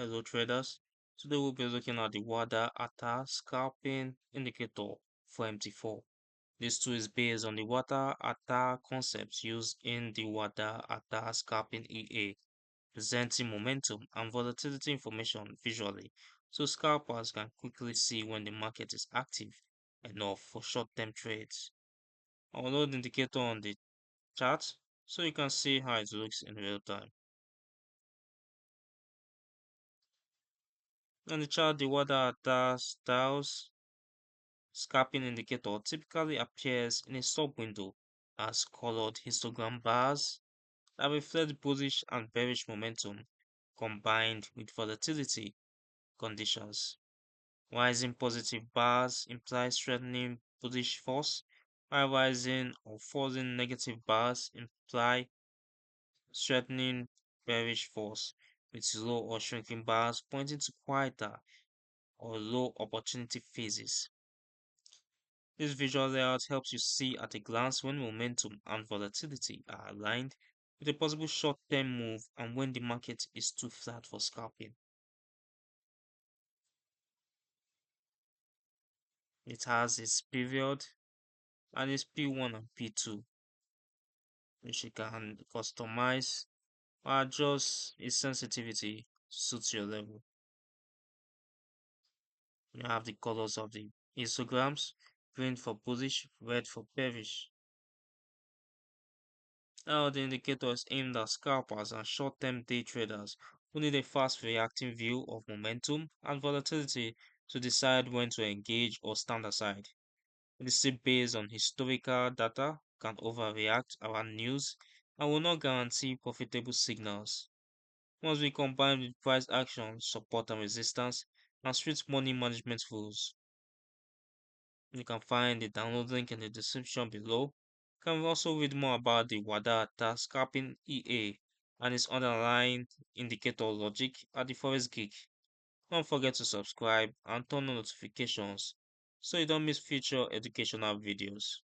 Hello traders, today we'll be looking at the Waddah Attar Scalping Indicator for MT4. This tool is based on the Waddah Attar concepts used in the Waddah Attar Scalping EA, presenting momentum and volatility information visually so scalpers can quickly see when the market is active enough for short-term trades. I'll load the indicator on the chart so you can see how it looks in real time. On the chart, the Waddah Attar styles Scalping indicator typically appears in a sub-window as colored histogram bars that reflect bullish and bearish momentum combined with volatility conditions. Rising positive bars imply strengthening bullish force, while rising or falling negative bars imply strengthening bearish force, with low or shrinking bars pointing to quieter or low opportunity phases. This visual layout helps you see at a glance when momentum and volatility are aligned with a possible short-term move and when the market is too flat for scalping. It has its period and its P1 and P2, which you can customize or adjust its sensitivity to suit your level. You have the colors of the histograms: green for bullish, red for bearish. Now the indicator is aimed at scalpers and short-term day traders who need a fast reacting view of momentum and volatility to decide when to engage or stand aside. It is still based on historical data, can overreact around news, and will not guarantee profitable signals. Must be combined with price action, support and resistance, and strict money management rules. You can find the download link in the description below. You can also read more about the Waddah Attar Scalping EA and its underlying indicator logic at the Forex Geek. Don't forget to subscribe and turn on notifications so you don't miss future educational videos.